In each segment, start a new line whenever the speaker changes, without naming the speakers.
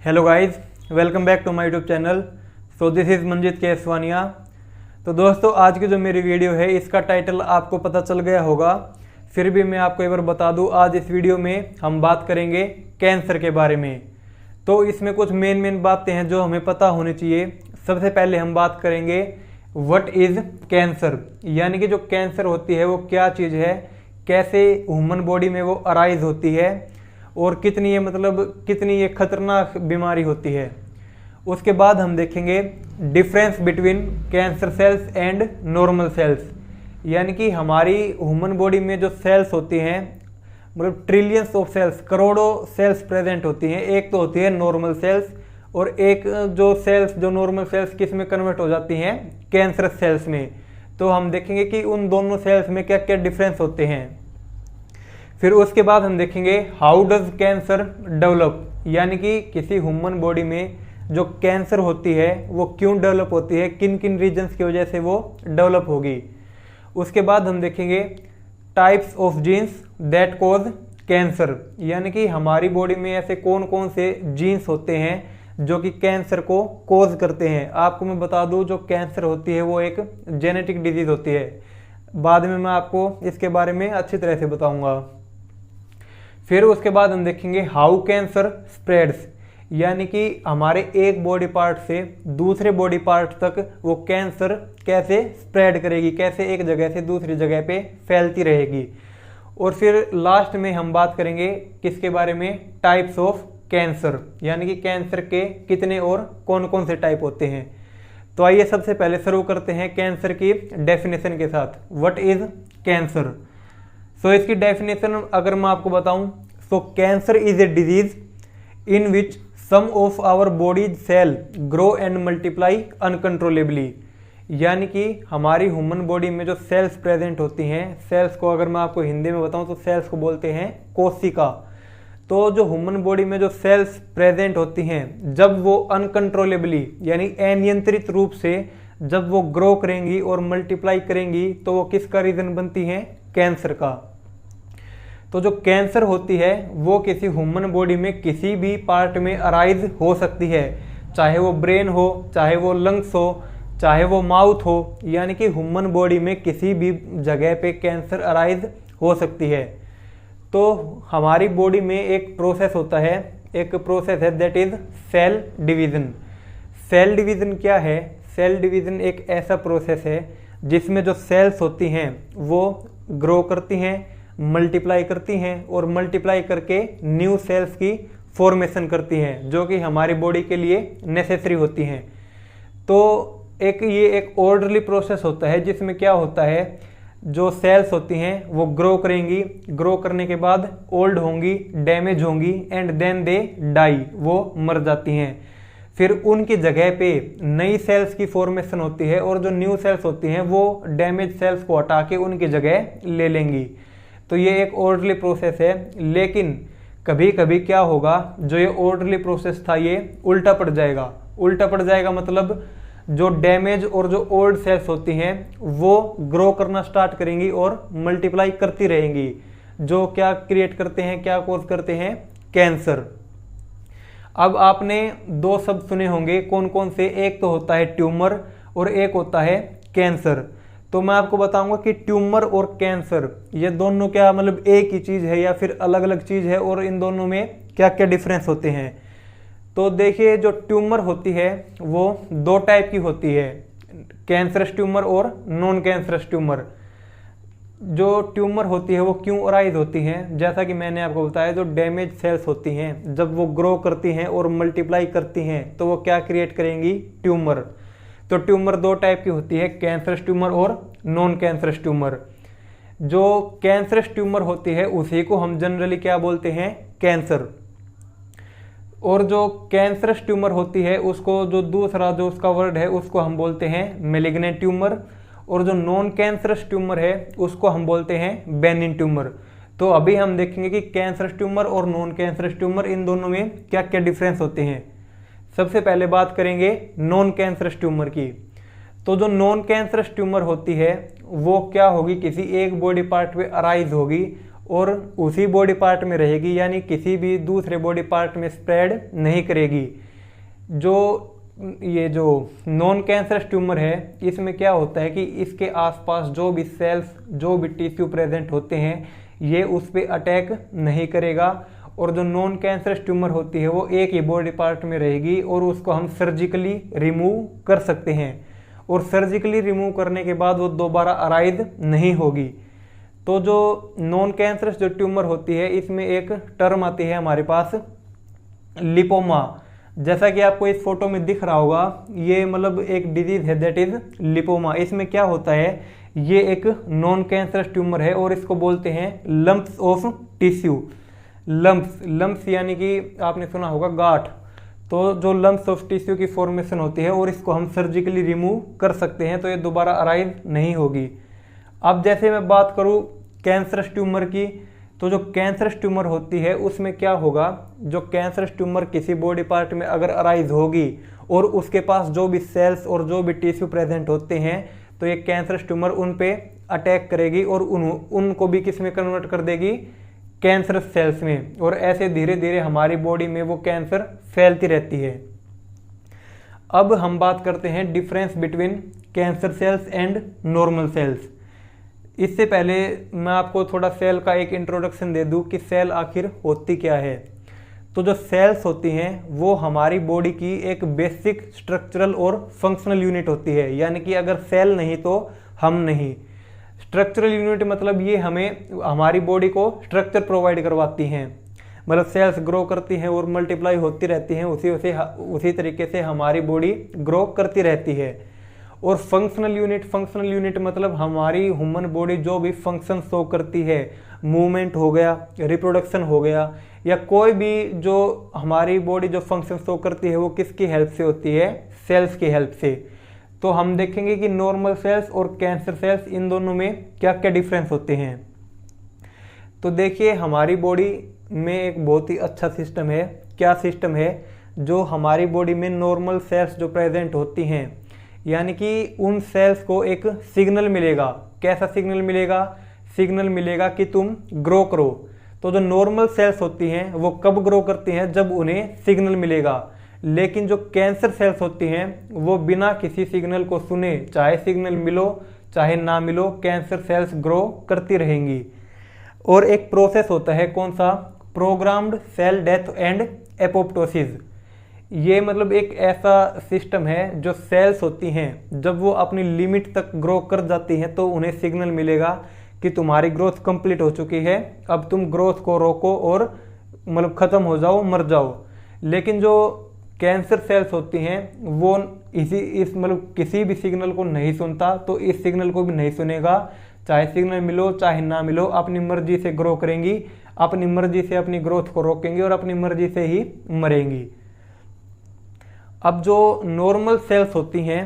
Hello guys, welcome back to my YouTube channel. So this is Manjit Keswania. तो दोस्तों, आज की जो मेरी वीडियो है इसका टाइटल आपको पता चल गया होगा, फिर भी मैं आपको एक बार बता दूं। आज इस वीडियो में हम बात करेंगे कैंसर के बारे में। तो इसमें कुछ मेन बातें हैं जो हमें पता होनी चाहिए। सबसे पहले हम बात करेंगे व्हाट इज़ कैंसर, यानी कि जो कैंसर होती है वो क्या चीज़ है, कैसे ह्यूमन बॉडी में वो अराइज होती है और कितनी ये खतरनाक बीमारी होती है। उसके बाद हम देखेंगे difference between cancer cells and normal sales, यानी कि हमारी ह्यूमन बॉडी में जो सेल्स होती हैं, मतलब ट्रिलियंस ऑफ सेल्स, करोड़ों सेल्स प्रेजेंट होती हैं। एक तो होती है नॉर्मल सेल्स और एक जो नॉर्मल सेल्स किस में कन्वर्ट हो जाती हैं, कैंसर सेल्स में। तो हम देखेंगे कि उन दोनों सेल्स में क्या क्या डिफरेंस होते हैं। फिर उसके बाद हम देखेंगे हाउ डज कैंसर डेवलप, यानी कि किसी ह्यूमन बॉडी में जो कैंसर होती है वो क्यों डेवलप होती है, किन किन रीजन्स की वजह से वो डेवलप होगी। उसके बाद हम देखेंगे types of genes that cause cancer, यानी कि हमारी बॉडी में ऐसे कौन कौन से जीन्स होते हैं जो कि कैंसर को कॉज करते हैं। आपको मैं बता दूं, जो कैंसर होती है वो एक जेनेटिक डिजीज होती है। बाद में मैं आपको इसके बारे में अच्छी तरह से बताऊंगा। फिर उसके बाद हम देखेंगे हाउ कैंसर स्प्रेड्स, यानी कि हमारे एक बॉडी पार्ट से दूसरे बॉडी पार्ट तक वो कैंसर कैसे स्प्रेड करेगी, कैसे एक जगह से दूसरी जगह पे फैलती रहेगी। और फिर लास्ट में हम बात करेंगे किसके बारे में, टाइप्स ऑफ कैंसर, यानी कि कैंसर के कितने और कौन कौन से टाइप होते हैं। तो आइए सबसे पहले शुरू करते हैं कैंसर की डेफिनेशन के साथ। What is cancer. सो इसकी डेफिनेशन अगर मैं आपको बताऊं, so cancer is a disease in which some of our bodies cell grow and multiply uncontrollably, यानी कि हमारी ह्यूमन बॉडी में जो सेल्स प्रेजेंट होती हैं, सेल्स को अगर मैं आपको हिंदी में बताऊं तो सेल्स को बोलते हैं कोशिका। तो जो ह्यूमन बॉडी में जो सेल्स प्रेजेंट होती हैं, जब वो अनकंट्रोलेबली यानी अनियंत्रित रूप से जब वो ग्रो करेंगी और मल्टीप्लाई करेंगी, तो वो किसका रीजन बनती हैं, कैंसर का। तो जो कैंसर होती है वो किसी ह्यूमन बॉडी में किसी भी पार्ट में अराइज हो सकती है, चाहे वो ब्रेन हो, चाहे वो लंग्स हो, चाहे वो माउथ हो, यानी कि ह्यूमन बॉडी में किसी भी जगह पे कैंसर अराइज हो सकती है। तो हमारी बॉडी में एक प्रोसेस होता है, एक प्रोसेस है that is cell division. Cell division क्या है, सेल डिवीजन एक ऐसा प्रोसेस है जिसमें जो सेल्स होती हैं वो ग्रो करती हैं, मल्टीप्लाई करती हैं और मल्टीप्लाई करके न्यू सेल्स की फॉर्मेशन करती हैं, जो कि हमारी बॉडी के लिए नेसेसरी होती हैं। तो ये एक ऑर्डरली प्रोसेस होता है जिसमें क्या होता है, जो सेल्स होती हैं वो ग्रो करेंगी, ग्रो करने के बाद ओल्ड होंगी, डैमेज होंगी एंड देन दे डाई, वो मर जाती हैं। फिर उनकी जगह पे नई सेल्स की फॉर्मेशन होती है और जो न्यू सेल्स होती हैं वो डैमेज सेल्स को हटा के उनकी जगह ले लेंगी। तो ये एक ऑर्डरली प्रोसेस है। लेकिन कभी कभी क्या होगा, जो ये ऑर्डरली प्रोसेस था ये उल्टा पड़ जाएगा। उल्टा पड़ जाएगा मतलब जो डैमेज और जो ओल्ड सेल्स होती हैं वो ग्रो करना स्टार्ट करेंगी और मल्टीप्लाई करती रहेंगी, जो क्या क्रिएट करते हैं, क्या कॉज करते हैं, कैंसर। अब आपने दो शब्द सुने होंगे, कौन कौन से, एक तो होता है ट्यूमर और एक होता है कैंसर। तो मैं आपको बताऊंगा कि ट्यूमर और कैंसर ये दोनों क्या मतलब एक ही चीज है या फिर अलग अलग चीज है और इन दोनों में क्या क्या डिफरेंस होते हैं। तो देखिए, जो ट्यूमर होती है वो दो टाइप की होती है, कैंसरस ट्यूमर और नॉन कैंसरस ट्यूमर। जो ट्यूमर होती है वो क्यों अराइज होती हैं, जैसा कि मैंने आपको बताया, जो डैमेज सेल्स होती हैं जब वो ग्रो करती हैं और मल्टीप्लाई करती हैं तो वो क्या क्रिएट करेंगी, ट्यूमर। तो ट्यूमर दो टाइप की होती है, कैंसरस ट्यूमर और नॉन कैंसरस ट्यूमर। जो कैंसरस ट्यूमर होती है उसी को हम जनरली क्या बोलते हैं, कैंसर। और जो कैंसरस ट्यूमर होती है उसको जो दूसरा जो उसका वर्ड है उसको हम बोलते हैं मैलिग्नेंट ट्यूमर, और जो नॉन कैंसरस ट्यूमर है उसको हम बोलते हैं बेनिन ट्यूमर। तो अभी हम देखेंगे कि कैंसरस ट्यूमर और नॉन कैंसरस ट्यूमर इन दोनों में क्या क्या डिफरेंस होते हैं। सबसे पहले बात करेंगे नॉन कैंसरस ट्यूमर की। तो जो नॉन कैंसरस ट्यूमर होती है वो क्या होगी, किसी एक बॉडी पार्ट पे अराइज होगी और उसी बॉडी पार्ट में रहेगी, यानी किसी भी दूसरे बॉडी पार्ट में स्प्रेड नहीं करेगी। ये जो नॉन कैंसरस ट्यूमर है, इसमें क्या होता है कि इसके आसपास जो भी सेल्स, जो भी टिश्यू प्रेजेंट होते हैं, ये उस पर अटैक नहीं करेगा। और जो नॉन कैंसरस ट्यूमर होती है वो एक ही बॉडी पार्ट में रहेगी और उसको हम सर्जिकली रिमूव कर सकते हैं, और सर्जिकली रिमूव करने के बाद वो दोबारा अराइज नहीं होगी। तो जो नॉन कैंसरस जो ट्यूमर होती है, इसमें एक टर्म आती है हमारे पास लिपोमा। जैसा कि आपको इस फोटो में दिख रहा होगा, ये मतलब एक डिजीज है, दैट इज लिपोमा। इसमें क्या होता है, ये एक नॉन कैंसरस ट्यूमर है और इसको बोलते हैं लंप्स ऑफ टिश्यू। लंप्स यानी कि आपने सुना होगा गांठ। तो जो लंप्स ऑफ टिश्यू की फॉर्मेशन होती है और इसको हम सर्जिकली रिमूव कर सकते हैं, तो ये दोबारा अराइज नहीं होगी। अब जैसे मैं बात करूं कैंसरस ट्यूमर की, तो जो कैंसरस ट्यूमर होती है उसमें क्या होगा, जो कैंसरस ट्यूमर किसी बॉडी पार्ट में अगर अराइज होगी और उसके पास जो भी सेल्स और जो भी टिश्यू प्रेजेंट होते हैं, तो ये कैंसरस ट्यूमर उन पे अटैक करेगी और उनको भी किस में कन्वर्ट कर देगी, कैंसरस सेल्स में। और ऐसे धीरे धीरे हमारी बॉडी में वो कैंसर फैलती रहती है। अब हम बात करते हैं difference between cancer cells and normal sales. इससे पहले मैं आपको थोड़ा सेल का एक इंट्रोडक्शन दे दूं कि सेल आखिर होती क्या है। तो जो सेल्स होती हैं वो हमारी बॉडी की एक बेसिक स्ट्रक्चरल और फंक्शनल यूनिट होती है, यानी कि अगर सेल नहीं तो हम नहीं। स्ट्रक्चरल यूनिट मतलब ये हमें हमारी बॉडी को स्ट्रक्चर प्रोवाइड करवाती हैं, मतलब सेल्स ग्रो करती हैं और मल्टीप्लाई होती रहती हैं, उसी तरीके से हमारी बॉडी ग्रो करती रहती है। और फंक्शनल यूनिट मतलब हमारी ह्यूमन बॉडी जो भी फंक्शन शो करती है, मूवमेंट हो गया, रिप्रोडक्शन हो गया, या कोई भी जो हमारी बॉडी जो फंक्शन शो करती है वो किसकी हेल्प से होती है, सेल्स की हेल्प से। तो हम देखेंगे कि नॉर्मल सेल्स और कैंसर सेल्स, इन दोनों में क्या क्या डिफरेंस होते हैं। तो देखिए हमारी बॉडी में एक बहुत ही अच्छा सिस्टम है। क्या सिस्टम है, जो हमारी बॉडी में नॉर्मल सेल्स जो प्रेजेंट होती हैं, यानी कि उन सेल्स को एक सिग्नल मिलेगा। कैसा सिग्नल मिलेगा, सिग्नल मिलेगा कि तुम ग्रो करो। तो जो नॉर्मल सेल्स होती हैं वो कब ग्रो करती हैं, जब उन्हें सिग्नल मिलेगा। लेकिन जो कैंसर सेल्स होती हैं वो बिना किसी सिग्नल को सुने, चाहे सिग्नल मिलो चाहे ना मिलो, कैंसर सेल्स ग्रो करती रहेंगी। और एक प्रोसेस होता है, कौन सा, programmed cell death and apoptosis. ये मतलब एक ऐसा सिस्टम है, जो सेल्स होती हैं जब वो अपनी लिमिट तक ग्रो कर जाती हैं तो उन्हें सिग्नल मिलेगा कि तुम्हारी ग्रोथ कंप्लीट हो चुकी है, अब तुम ग्रोथ को रोको और मतलब खत्म हो जाओ, मर जाओ। लेकिन जो कैंसर सेल्स होती हैं वो इस मतलब किसी भी सिग्नल को नहीं सुनता, तो इस सिग्नल को भी नहीं सुनेगा, चाहे सिग्नल मिलो चाहे ना मिलो, अपनी मर्जी से ग्रो करेंगी, अपनी मर्जी से अपनी ग्रोथ को रोकेंगी और अपनी मर्जी से ही मरेंगी। अब जो नॉर्मल सेल्स होती हैं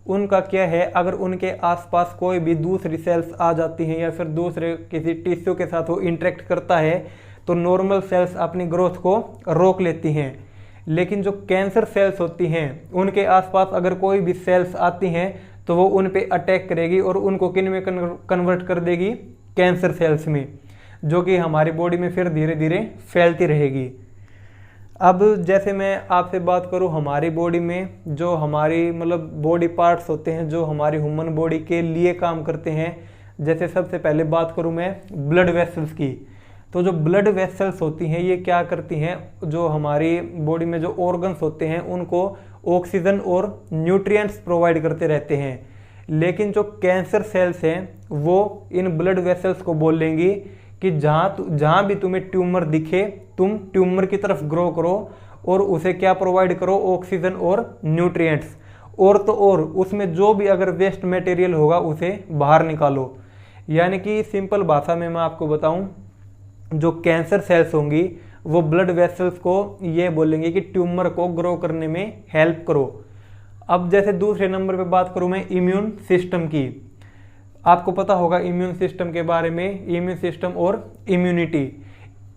उनका क्या है, अगर उनके आसपास कोई भी दूसरी सेल्स आ जाती हैं या फिर दूसरे किसी टिश्यू के साथ वो इंटरेक्ट करता है, तो नॉर्मल सेल्स अपनी ग्रोथ को रोक लेती हैं। लेकिन जो कैंसर सेल्स होती हैं उनके आसपास अगर कोई भी सेल्स आती हैं तो वो उन पे अटैक करेगी और उनको किन में कन्वर्ट कर देगी, कैंसर सेल्स में, जो कि हमारी बॉडी में फिर धीरे धीरे फैलती रहेगी। अब जैसे मैं आपसे बात करूं, हमारी बॉडी में जो हमारी मतलब बॉडी पार्ट्स होते हैं जो हमारी ह्यूमन बॉडी के लिए काम करते हैं, जैसे सबसे पहले बात करूं मैं ब्लड वेसल्स की। तो जो ब्लड वेसल्स होती हैं ये क्या करती हैं, जो हमारी बॉडी में जो ऑर्गन्स होते हैं उनको ऑक्सीजन और न्यूट्रिएंट्स प्रोवाइड करते रहते हैं। लेकिन जो कैंसर सेल्स हैं वो इन ब्लड वेसल्स को बोल लेंगी कि जहाँ भी तुम्हें ट्यूमर दिखे, तुम ट्यूमर की तरफ ग्रो करो और उसे क्या प्रोवाइड करो, ऑक्सीजन और न्यूट्रिएंट्स। और तो और उसमें जो भी अगर वेस्ट मटेरियल होगा उसे बाहर निकालो। यानी कि सिंपल भाषा में मैं आपको बताऊं, जो कैंसर सेल्स होंगी वो ब्लड वेसल्स को ये बोलेंगे कि ट्यूमर को ग्रो करने में हेल्प करो। अब जैसे दूसरे नंबर पे बात करूं मैं इम्यून सिस्टम की। आपको पता होगा इम्यून सिस्टम के बारे में, इम्यून सिस्टम और इम्यूनिटी,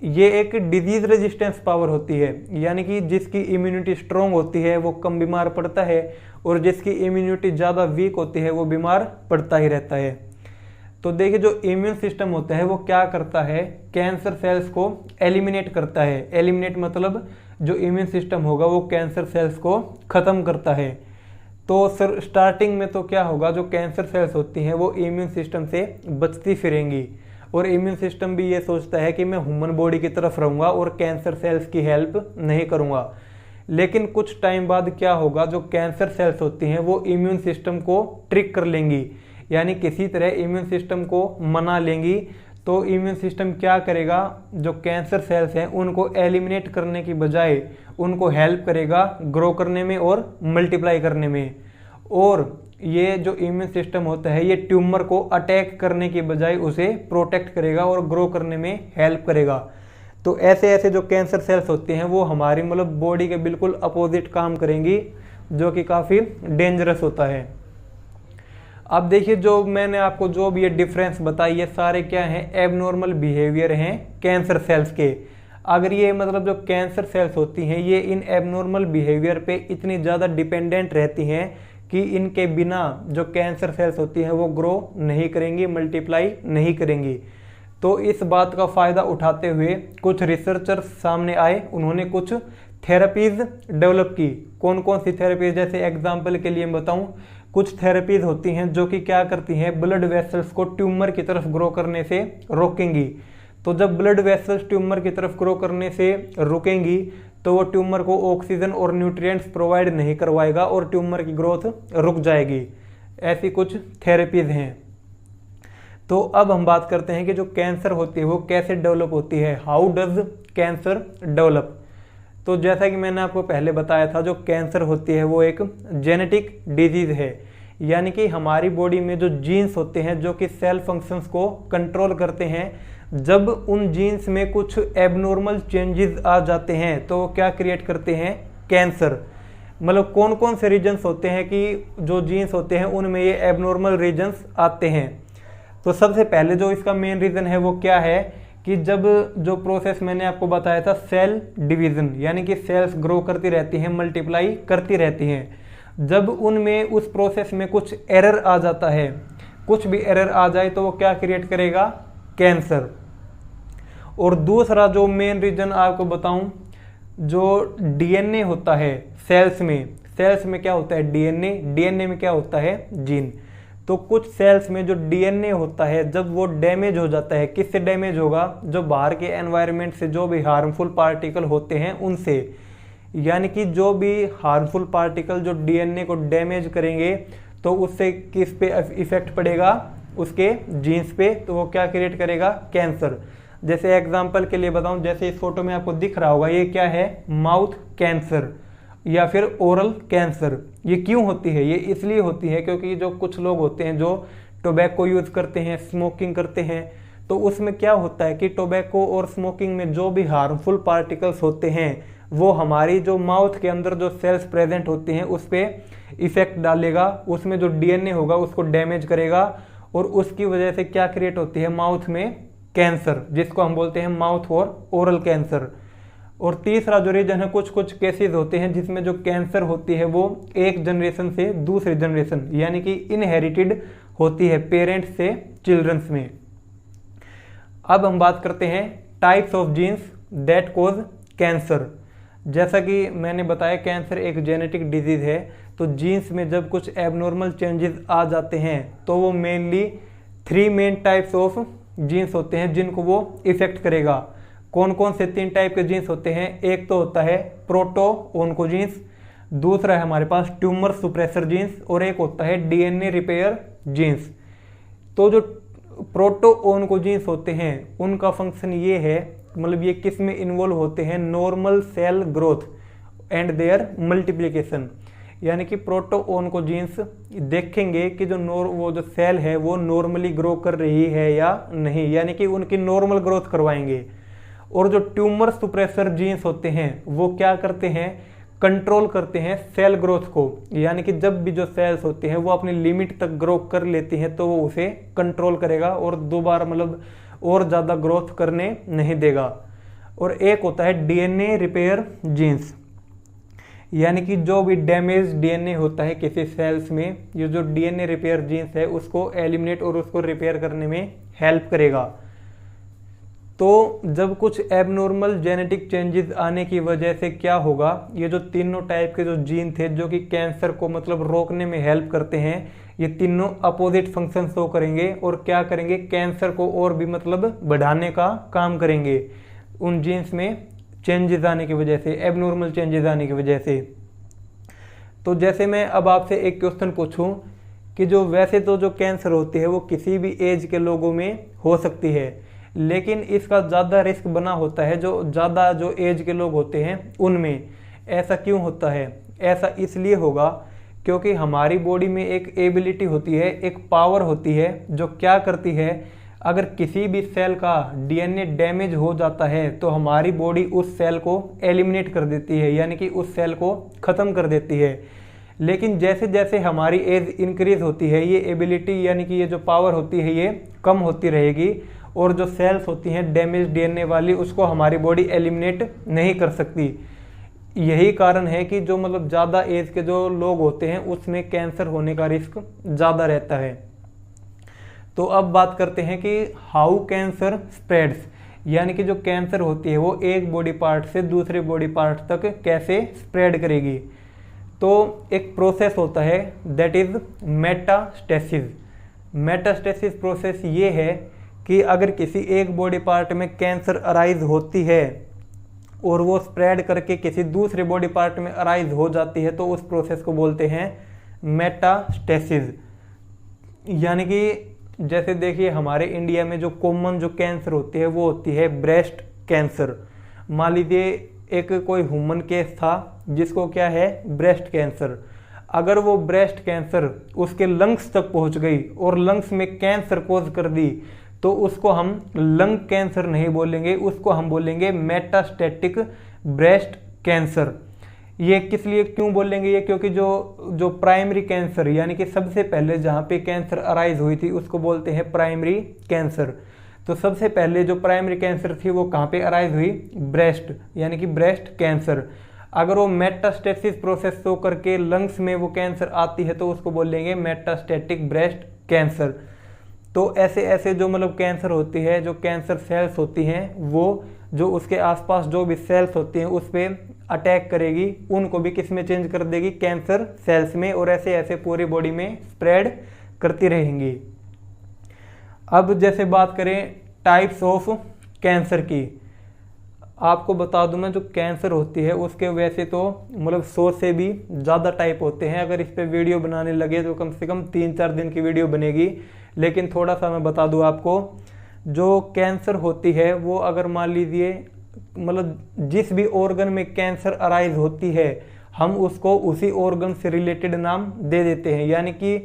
ये एक डिजीज रेजिस्टेंस पावर होती है, यानी कि जिसकी इम्यूनिटी स्ट्रॉन्ग होती है वो कम बीमार पड़ता है और जिसकी इम्यूनिटी ज़्यादा वीक होती है वो बीमार पड़ता ही रहता है। तो देखिए जो इम्यून सिस्टम होता है वो क्या करता है, कैंसर सेल्स को एलिमिनेट करता है। एलिमिनेट मतलब जो इम्यून सिस्टम होगा वो कैंसर सेल्स को ख़त्म करता है। तो सर स्टार्टिंग में तो क्या होगा, जो कैंसर सेल्स होती हैं वो इम्यून सिस्टम से बचती फिरेंगी और इम्यून सिस्टम भी ये सोचता है कि मैं ह्यूमन बॉडी की तरफ रहूँगा और कैंसर सेल्स की हेल्प नहीं करूँगा। लेकिन कुछ टाइम बाद क्या होगा, जो कैंसर सेल्स होती हैं वो इम्यून सिस्टम को ट्रिक कर लेंगी, यानी किसी तरह इम्यून सिस्टम को मना लेंगी। तो इम्यून सिस्टम क्या करेगा, जो कैंसर सेल्स हैं उनको एलिमिनेट करने की बजाय उनको हेल्प करेगा ग्रो करने में और मल्टीप्लाई करने में। और ये जो इम्यून सिस्टम होता है ये ट्यूमर को अटैक करने की बजाय उसे प्रोटेक्ट करेगा और ग्रो करने में हेल्प करेगा। तो ऐसे ऐसे जो कैंसर सेल्स होती हैं वो हमारी मतलब बॉडी के बिल्कुल अपोजिट काम करेंगी, जो कि काफ़ी डेंजरस होता है। अब देखिए जो मैंने आपको जो भी ये डिफरेंस बताई ये सारे क्या हैं, एबनॉर्मल बिहेवियर हैं कैंसर सेल्स के। अगर ये मतलब जो कैंसर सेल्स होती हैं ये इन एबनॉर्मल बिहेवियर पे इतनी ज़्यादा डिपेंडेंट रहती हैं कि इनके बिना जो कैंसर सेल्स होती हैं वो ग्रो नहीं करेंगी, मल्टीप्लाई नहीं करेंगी। तो इस बात का फ़ायदा उठाते हुए कुछ रिसर्चर्स सामने आए, उन्होंने कुछ थेरेपीज़ डेवलप की। कौन कौन सी थेरेपीज, जैसे एग्जाम्पल के लिए बताऊं, कुछ थेरेपीज होती हैं जो कि क्या करती हैं, ब्लड वेसल्स को ट्यूमर की तरफ ग्रो करने से रोकेंगी। तो जब ब्लड वेसल्स ट्यूमर की तरफ ग्रो करने से रुकेंगी तो वो ट्यूमर को ऑक्सीजन और न्यूट्रिएंट्स प्रोवाइड नहीं करवाएगा और ट्यूमर की ग्रोथ रुक जाएगी। ऐसी कुछ थेरेपीज हैं। तो अब हम बात करते हैं कि जो कैंसर होती है वो कैसे डेवलप होती है, हाउ डज कैंसर डेवलप। तो जैसा कि मैंने आपको पहले बताया था, जो कैंसर होती है वो एक जेनेटिक डिजीज है, यानी कि हमारी बॉडी में जो जीन्स होते हैं जो कि सेल फंक्शंस को कंट्रोल करते हैं, जब उन जीन्स में कुछ एबनॉर्मल चेंजेस आ जाते हैं तो क्या क्रिएट करते हैं, कैंसर। मतलब कौन कौन से रीजन्स होते हैं कि जो जीन्स होते हैं उनमें ये एबनॉर्मल रीजन्स आते हैं। तो सबसे पहले जो इसका मेन रीज़न है वो क्या है कि जब जो प्रोसेस मैंने आपको बताया था सेल डिवीज़न, यानी कि सेल्स ग्रो करती रहती हैं, मल्टीप्लाई करती रहती हैं, जब उनमें उस प्रोसेस में कुछ एरर आ जाता है, कुछ भी एरर आ जाए तो वो क्या क्रिएट करेगा, कैंसर। और दूसरा जो मेन रीज़न आपको बताऊं, जो डीएनए होता है सेल्स में क्या होता है, डीएनए में क्या होता है, जीन। तो कुछ सेल्स में जो डीएनए होता है जब वो डैमेज हो जाता है, किससे डैमेज होगा, जो बाहर के एनवायरनमेंट से जो भी हार्मफुल पार्टिकल होते हैं उनसे। यानी कि जो भी हार्मफुल पार्टिकल जो डीएनए को डैमेज करेंगे तो उससे किस पे इफेक्ट पड़ेगा, उसके जीन्स पे, तो वो क्या क्रिएट करेगा, कैंसर। जैसे एग्जांपल के लिए बताऊं, जैसे इस फोटो में आपको दिख रहा होगा, ये क्या है, माउथ कैंसर या फिर ओरल कैंसर। ये क्यों होती है, ये इसलिए होती है क्योंकि जो कुछ लोग होते हैं जो टोबैको यूज़ करते हैं, स्मोकिंग करते हैं, तो उसमें क्या होता है कि टोबैको और स्मोकिंग में जो भी हार्मफुल पार्टिकल्स होते हैं वो हमारी जो माउथ के अंदर जो सेल्स प्रेजेंट होती हैं उस पर इफेक्ट डालेगा, उसमें जो डीएनए होगा उसको डैमेज करेगा और उसकी वजह से क्या क्रिएट होती है, माउथ में कैंसर, जिसको हम बोलते हैं माउथ और ओरल कैंसर। और तीसरा जो रीजन है, कुछ कुछ केसेस होते हैं जिसमें जो कैंसर होती है वो एक जनरेशन से दूसरी जनरेशन, यानी कि इनहेरिटेड होती है, पेरेंट्स से चिल्ड्रंस में। अब हम बात करते हैं types of genes that cause cancer. जैसा कि मैंने बताया कैंसर एक जेनेटिक डिजीज है, तो जीन्स में जब कुछ एबनॉर्मल चेंजेस आ जाते हैं तो वो mainly 3 main types of genes होते हैं जिनको वो इफेक्ट करेगा। कौन कौन से 3 टाइप के जीन्स होते हैं, एक तो होता है प्रोटो ओन्कोजीन्स, दूसरा है हमारे पास ट्यूमर सुप्रेसर जीन्स और एक होता है डीएनए रिपेयर जीन्स। तो जो प्रोटो ओन्कोजीन्स होते हैं उनका फंक्शन ये है, मतलब ये किस में इन्वॉल्व होते हैं, normal cell growth and their multiplication. यानी कि प्रोटो ओन्कोजीन्स देखेंगे कि वो जो सेल है वो नॉर्मली ग्रो कर रही है या नहीं, यानी कि उनकी नॉर्मल ग्रोथ करवाएंगे। और जो ट्यूमर सुप्रेसर जीन्स होते हैं वो क्या करते हैं, कंट्रोल करते हैं सेल ग्रोथ को, यानी कि जब भी जो सेल्स होती हैं वो अपनी लिमिट तक ग्रो कर लेती हैं तो वो उसे कंट्रोल करेगा और दोबारा मतलब और ज़्यादा ग्रोथ करने नहीं देगा। और एक होता है डीएनए रिपेयर जीन्स, यानी कि जो भी डैमेज डीएनए होता है किसी सेल्स में, ये जो डीएनए रिपेयर जीन्स है उसको एलिमिनेट और उसको रिपेयर करने में हेल्प करेगा। तो जब कुछ एबनॉर्मल जेनेटिक चेंजेस आने की वजह से क्या होगा, ये जो तीनों टाइप के जो जीन थे जो कि कैंसर को मतलब रोकने में हेल्प करते हैं, ये तीनों अपोजिट फंक्शन शो करेंगे और क्या करेंगे, कैंसर को और भी मतलब बढ़ाने का काम करेंगे उन जीन्स में चेंजेस आने की वजह से, एबनॉर्मल चेंजेस आने की वजह से। तो जैसे मैं अब आपसे एक क्वेश्चन पूछूं कि जो वैसे तो जो कैंसर होती है वो किसी भी एज के लोगों में हो सकती है, लेकिन इसका ज़्यादा रिस्क बना होता है जो ज़्यादा जो एज के लोग होते हैं उनमें। ऐसा क्यों होता है? ऐसा इसलिए होगा क्योंकि हमारी बॉडी में एक एबिलिटी होती है, एक पावर होती है जो क्या करती है, अगर किसी भी सेल का डीएनए डैमेज हो जाता है तो हमारी बॉडी उस सेल को एलिमिनेट कर देती है, यानी कि उस सेल को ख़त्म कर देती है। लेकिन जैसे जैसे हमारी एज इंक्रीज होती है ये एबिलिटी यानी कि ये जो पावर होती है ये कम होती रहेगी और जो सेल्स होती हैं डैमेज डीएनए वाली उसको हमारी बॉडी एलिमिनेट नहीं कर सकती। यही कारण है कि जो मतलब ज़्यादा एज के जो लोग होते हैं उसमें कैंसर होने का रिस्क ज़्यादा रहता है। तो अब बात करते हैं कि हाउ कैंसर स्प्रेड्स, यानी कि जो कैंसर होती है वो एक बॉडी पार्ट से दूसरे बॉडी पार्ट तक कैसे स्प्रेड करेगी। तो एक प्रोसेस होता है that is metastasis. Metastasis process ये है कि अगर किसी एक बॉडी पार्ट में कैंसर अराइज होती है और वो स्प्रेड करके किसी दूसरे बॉडी पार्ट में अराइज हो जाती है तो उस प्रोसेस को बोलते हैं मेटास्टेसिस। यानी कि जैसे देखिए हमारे इंडिया में जो कॉमन जो कैंसर होती है वो होती है ब्रेस्ट कैंसर। मान लीजिए एक कोई ह्यूमन केस था जिसको क्या है ब्रेस्ट कैंसर, अगर वो ब्रेस्ट कैंसर उसके लंग्स तक पहुंच गई और लंग्स में कैंसर कोज कर दी तो उसको हम लंग कैंसर नहीं बोलेंगे, उसको हम बोलेंगे मेटास्टेटिक ब्रेस्ट कैंसर। ये किस लिए क्यों बोलेंगे ये, क्योंकि जो प्राइमरी कैंसर यानी कि सबसे पहले जहाँ पे कैंसर अराइज हुई थी उसको बोलते हैं प्राइमरी कैंसर। तो सबसे पहले जो प्राइमरी कैंसर थी वो कहाँ पे अराइज हुई, ब्रेस्ट, यानी कि ब्रेस्ट कैंसर। अगर वो मेटास्टेसिस प्रोसेस शो करके लंग्स में वो कैंसर आती है तो उसको बोलेंगे मेटास्टेटिक ब्रेस्ट कैंसर। तो ऐसे ऐसे जो मतलब कैंसर होती है, जो कैंसर सेल्स होती हैं वो जो उसके आसपास जो भी सेल्स होती हैं उस पर अटैक करेगी, उनको भी किस में चेंज कर देगी, कैंसर सेल्स में, और ऐसे ऐसे पूरी बॉडी में स्प्रेड करती रहेंगी। अब जैसे बात करें टाइप्स ऑफ कैंसर की, आपको बता दूं मैं जो कैंसर होती है उसके वैसे तो मतलब 100 से भी ज़्यादा टाइप होते हैं। अगर इस पर वीडियो बनाने लगे तो कम से कम 3-4 दिन की वीडियो बनेगी। लेकिन थोड़ा सा मैं बता दूं आपको, जो कैंसर होती है वो अगर मान लीजिए मतलब जिस भी ऑर्गन में कैंसर अराइज होती है हम उसको उसी ऑर्गन से रिलेटेड नाम दे देते हैं। यानी कि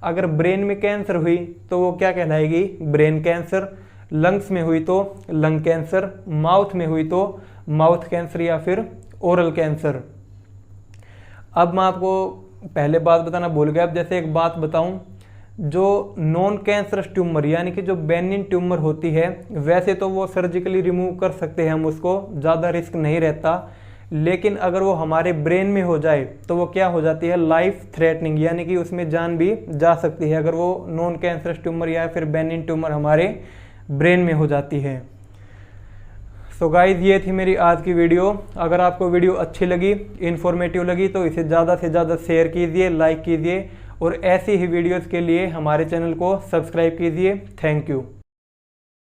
अगर ब्रेन में कैंसर हुई तो वो क्या कहलाएगी, ब्रेन कैंसर। लंग्स में हुई तो लंग कैंसर, माउथ में हुई तो माउथ कैंसर या फिर ओरल कैंसर। अब मैं आपको पहले बात बताना भूल गया, अब जैसे एक बात बताऊं, जो नॉन कैंसरस ट्यूमर यानी कि जो बेनिन ट्यूमर होती है वैसे तो वो सर्जिकली रिमूव कर सकते हैं हम उसको, ज़्यादा रिस्क नहीं रहता। लेकिन अगर वो हमारे ब्रेन में हो जाए तो वो क्या हो जाती है, लाइफ थ्रेटनिंग, यानी कि उसमें जान भी जा सकती है अगर वो नॉन कैंसरस ट्यूमर या फिर बेनिन ट्यूमर हमारे ब्रेन में हो जाती है। सो गाइज ये थी मेरी आज की वीडियो। अगर आपको वीडियो अच्छी लगी, इन्फॉर्मेटिव लगी तो इसे ज़्यादा से ज़्यादा शेयर कीजिए, लाइक कीजिए और ऐसी ही वीडियोस के लिए हमारे चैनल को सब्सक्राइब कीजिए। Thank you.